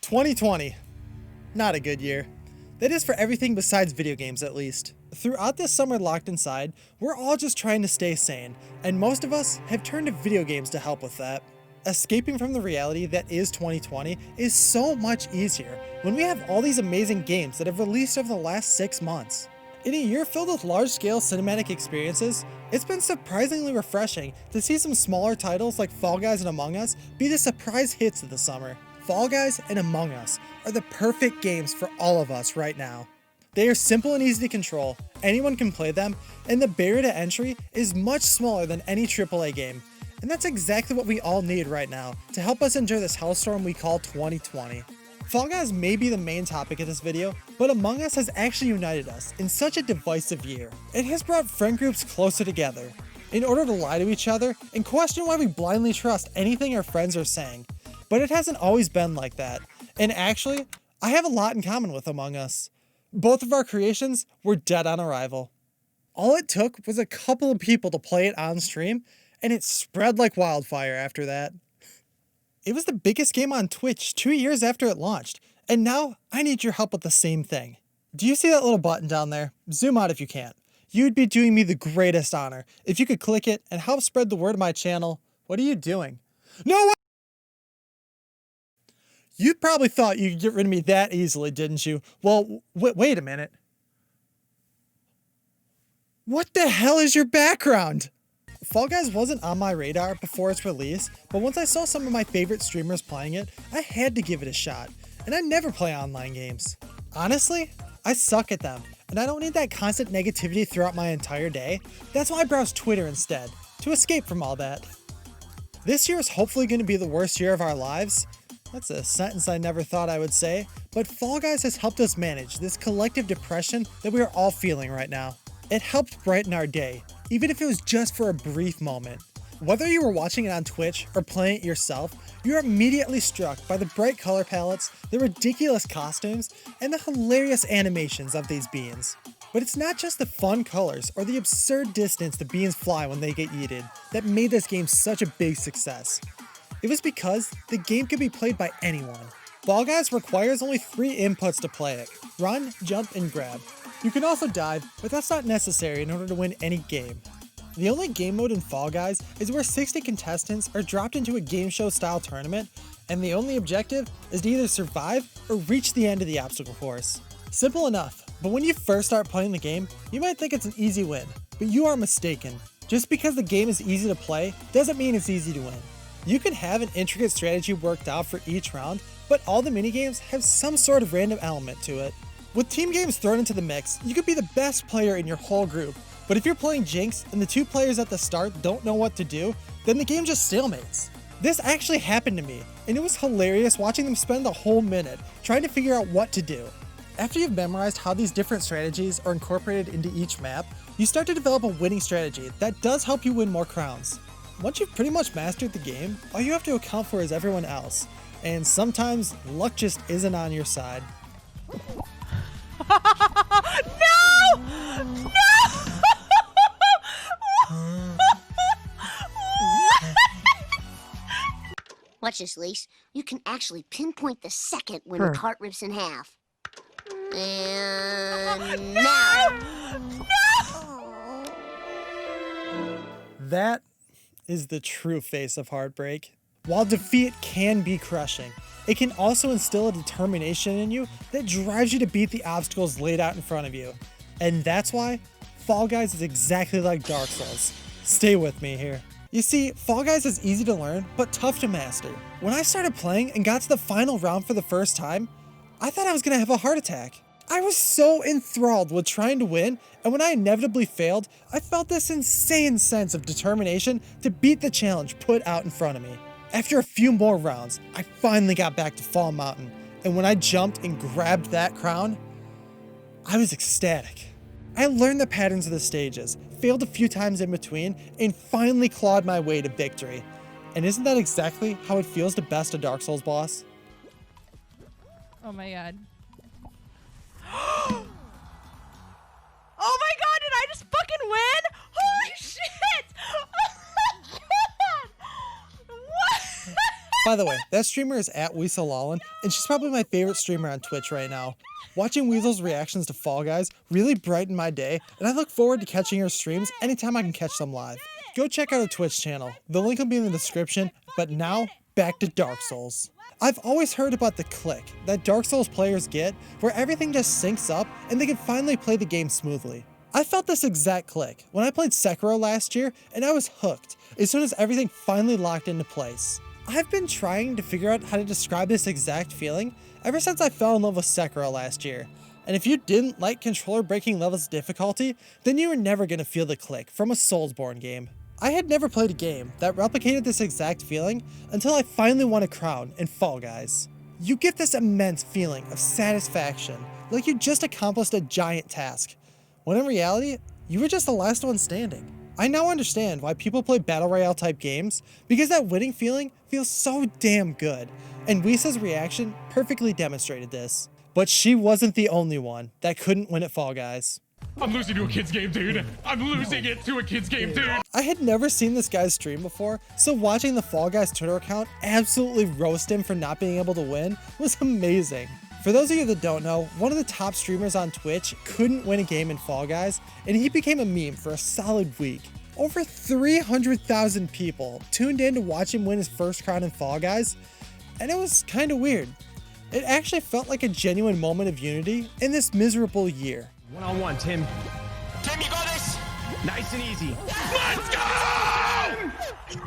2020. Not a good year. That is for everything besides video games, at least. Throughout this summer locked inside, we're all just trying to stay sane, and most of us have turned to video games to help with that. Escaping from the reality that is 2020 is so much easier when we have all these amazing games that have released over the last 6 months. In a year filled with large-scale cinematic experiences, it's been surprisingly refreshing to see some smaller titles like Fall Guys and Among Us be the surprise hits of the summer. Fall Guys and Among Us are the perfect games for all of us right now. They are simple and easy to control, anyone can play them, and the barrier to entry is much smaller than any AAA game. And that's exactly what we all need right now to help us enjoy this hellstorm we call 2020. Fall Guys may be the main topic of this video, but Among Us has actually united us in such a divisive year. It has brought friend groups closer together in order to lie to each other and question why we blindly trust anything our friends are saying. But it hasn't always been like that, and actually, I have a lot in common with Among Us. Both of our creations were dead on arrival. All it took was a couple of people to play it on stream, and it spread like wildfire after that. It was the biggest game on Twitch 2 years after it launched, and now I need your help with the same thing. Do you see that little button down there? Zoom out if you can't. You'd be doing me the greatest honor if you could click it and help spread the word of my channel. What are you doing? No! You probably thought you could get rid of me that easily, didn't you? Well, wait a minute. What the hell is your background? Fall Guys wasn't on my radar before its release, but once I saw some of my favorite streamers playing it, I had to give it a shot, and I never play online games. Honestly, I suck at them, and I don't need that constant negativity throughout my entire day. That's why I browse Twitter instead, to escape from all that. This year is hopefully going to be the worst year of our lives. That's a sentence I never thought I would say, but Fall Guys has helped us manage this collective depression that we are all feeling right now. It helped brighten our day, even if it was just for a brief moment. Whether you were watching it on Twitch or playing it yourself, you are immediately struck by the bright color palettes, the ridiculous costumes, and the hilarious animations of these beans. But it's not just the fun colors or the absurd distance the beans fly when they get yeeted that made this game such a big success. It was because the game could be played by anyone. Fall Guys requires only 3 inputs to play it: run, jump, and grab. You can also dive, but that's not necessary in order to win any game. The only game mode in Fall Guys is where 60 contestants are dropped into a game show style tournament, and the only objective is to either survive or reach the end of the obstacle course. Simple enough, but when you first start playing the game, you might think it's an easy win, but you are mistaken. Just because the game is easy to play doesn't mean it's easy to win. You can have an intricate strategy worked out for each round, but all the minigames have some sort of random element to it. With team games thrown into the mix, you could be the best player in your whole group, but if you're playing Jinx and the 2 players at the start don't know what to do, then the game just stalemates. This actually happened to me, and it was hilarious watching them spend the whole minute trying to figure out what to do. After you've memorized how these different strategies are incorporated into each map, you start to develop a winning strategy that does help you win more crowns. Once you've pretty much mastered the game, all you have to account for is everyone else, and sometimes luck just isn't on your side. No! No! Watch this, Lise. You can actually pinpoint the second when a cart rips in half. And now! No! That is the true face of heartbreak. While defeat can be crushing, it can also instill a determination in you that drives you to beat the obstacles laid out in front of you. And that's why Fall Guys is exactly like Dark Souls. Stay with me here. You see, Fall Guys is easy to learn, but tough to master. When I started playing and got to the final round for the first time, I thought I was gonna have a heart attack. I was so enthralled with trying to win, and when I inevitably failed, I felt this insane sense of determination to beat the challenge put out in front of me. After a few more rounds, I finally got back to Fall Mountain, and when I jumped and grabbed that crown, I was ecstatic. I learned the patterns of the stages, failed a few times in between, and finally clawed my way to victory. And isn't that exactly how it feels to best a Dark Souls boss? Oh my god. Oh my god, did I just fucking win? Holy shit! Oh my god! What? By the way, that streamer is at Weasellallen, and she's probably my favorite streamer on Twitch right now. Watching Weasel's reactions to Fall Guys really brightened my day, and I look forward to catching her streams anytime I can catch them live. Go check out her Twitch channel. The link will be in the description, but now, back to Dark Souls. I've always heard about the click that Dark Souls players get, where everything just syncs up and they can finally play the game smoothly. I felt this exact click when I played Sekiro last year, and I was hooked as soon as everything finally locked into place. I've been trying to figure out how to describe this exact feeling ever since I fell in love with Sekiro last year. And if you didn't like controller breaking levels of difficulty, then you were never going to feel the click from a Soulsborne game. I had never played a game that replicated this exact feeling until I finally won a crown in Fall Guys. You get this immense feeling of satisfaction, like you just accomplished a giant task, when in reality, you were just the last one standing. I now understand why people play Battle Royale type games, because that winning feeling feels so damn good, and Whisa's reaction perfectly demonstrated this. But she wasn't the only one that couldn't win at Fall Guys. I'm losing to a kid's game, dude. I'm losing it to a kid's game, dude. I had never seen this guy's stream before, so watching the Fall Guys Twitter account absolutely roast him for not being able to win was amazing. For those of you that don't know, one of the top streamers on Twitch couldn't win a game in Fall Guys, and he became a meme for a solid week. Over 300,000 people tuned in to watch him win his first crown in Fall Guys, and it was kinda weird. It actually felt like a genuine moment of unity in this miserable year. One-on-one, Tim. Tim, you got this? Nice and easy. Let's go!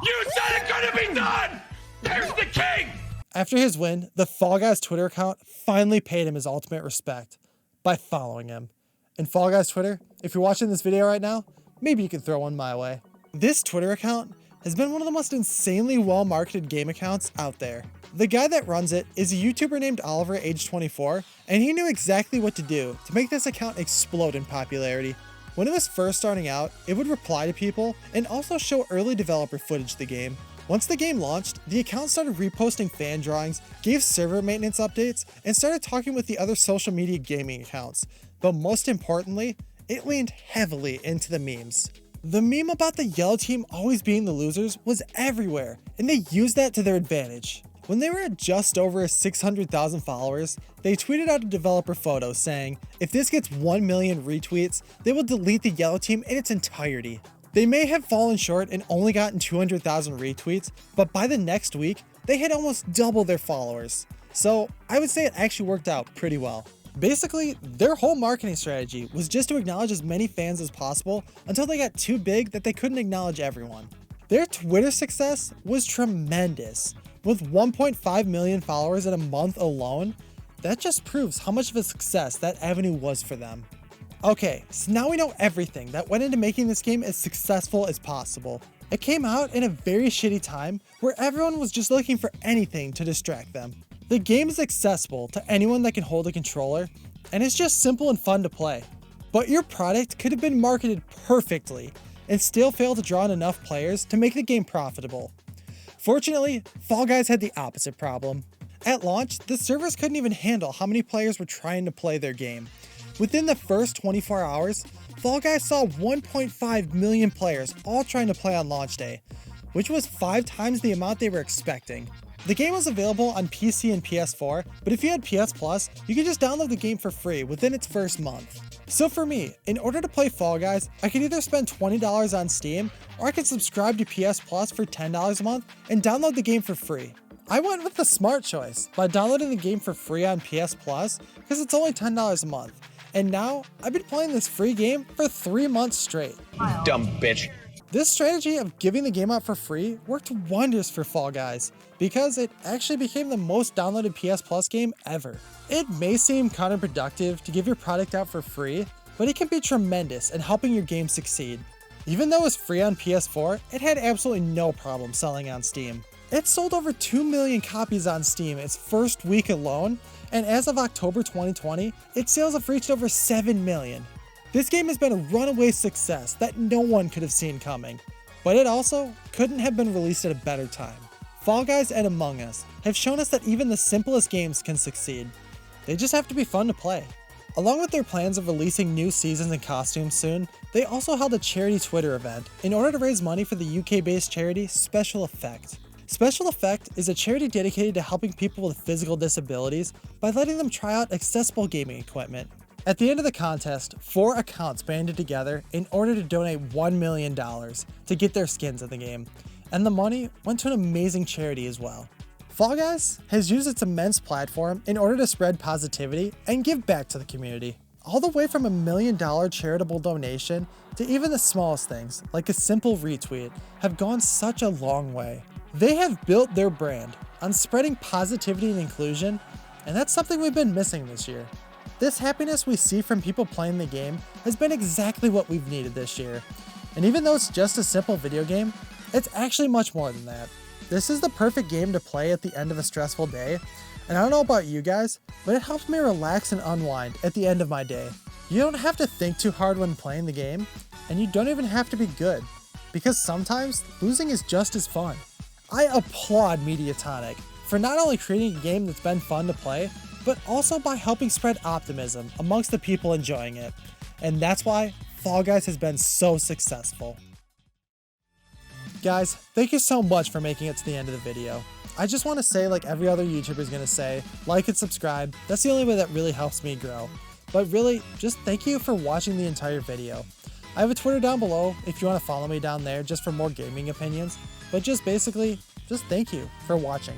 You said it couldn't be done! There's the king! After his win, the Fall Guys Twitter account finally paid him his ultimate respect by following him. And Fall Guys Twitter, if you're watching this video right now, maybe you can throw one my way. This Twitter account has been one of the most insanely well-marketed game accounts out there. The guy that runs it is a YouTuber named Oliver, age 24, and he knew exactly what to do to make this account explode in popularity. When it was first starting out, it would reply to people and also show early developer footage of the game. Once the game launched, the account started reposting fan drawings, gave server maintenance updates, and started talking with the other social media gaming accounts. But most importantly, it leaned heavily into the memes. The meme about the yellow team always being the losers was everywhere, and they used that to their advantage. When they were at just over 600,000 followers, they tweeted out a developer photo saying, if this gets 1 million retweets, they will delete the yellow team in its entirety. They may have fallen short and only gotten 200,000 retweets, but by the next week, they had almost double their followers. So I would say it actually worked out pretty well. Basically, their whole marketing strategy was just to acknowledge as many fans as possible until they got too big that they couldn't acknowledge everyone. Their Twitter success was tremendous. With 1.5 million followers in a month alone, that just proves how much of a success that avenue was for them. Okay, so now we know everything that went into making this game as successful as possible. It came out in a very shitty time where everyone was just looking for anything to distract them. The game is accessible to anyone that can hold a controller, and it's just simple and fun to play. But your product could have been marketed perfectly and still fail to draw in enough players to make the game profitable. Fortunately, Fall Guys had the opposite problem. At launch, the servers couldn't even handle how many players were trying to play their game. Within the first 24 hours, Fall Guys saw 1.5 million players all trying to play on launch day, which was 5 times the amount they were expecting. The game was available on PC and PS4, but if you had PS Plus, you could just download the game for free within its first month. So for me, in order to play Fall Guys, I could either spend $20 on Steam, or I could subscribe to PS Plus for $10 a month and download the game for free. I went with the smart choice by downloading the game for free on PS Plus because it's only $10 a month. And now, I've been playing this free game for 3 months straight. Dumb bitch. This strategy of giving the game out for free worked wonders for Fall Guys, because it actually became the most downloaded PS Plus game ever. It may seem counterproductive to give your product out for free, but it can be tremendous in helping your game succeed. Even though it was free on PS4, it had absolutely no problem selling on Steam. It sold over 2 million copies on Steam its first week alone, and as of October 2020, its sales have reached over 7 million. This game has been a runaway success that no one could have seen coming, but it also couldn't have been released at a better time. Fall Guys and Among Us have shown us that even the simplest games can succeed. They just have to be fun to play. Along with their plans of releasing new seasons and costumes soon, they also held a charity Twitter event in order to raise money for the UK-based charity Special Effect. Special Effect is a charity dedicated to helping people with physical disabilities by letting them try out accessible gaming equipment. At the end of the contest, 4 accounts banded together in order to donate $1 million to get their skins in the game, and the money went to an amazing charity as well. Fall Guys has used its immense platform in order to spread positivity and give back to the community. All the way from $1 million charitable donation to even the smallest things, like a simple retweet, have gone such a long way. They have built their brand on spreading positivity and inclusion, and that's something we've been missing this year. This happiness we see from people playing the game has been exactly what we've needed this year. And even though it's just a simple video game, it's actually much more than that. This is the perfect game to play at the end of a stressful day, and I don't know about you guys, but it helps me relax and unwind at the end of my day. You don't have to think too hard when playing the game, and you don't even have to be good, because sometimes losing is just as fun. I applaud Mediatonic for not only creating a game that's been fun to play, but also by helping spread optimism amongst the people enjoying it. And that's why Fall Guys has been so successful. Guys, thank you so much for making it to the end of the video. I just want to say, like every other YouTuber is going to say, like and subscribe. That's the only way that really helps me grow. But really, just thank you for watching the entire video. I have a Twitter down below if you want to follow me down there just for more gaming opinions. But just basically, just thank you for watching.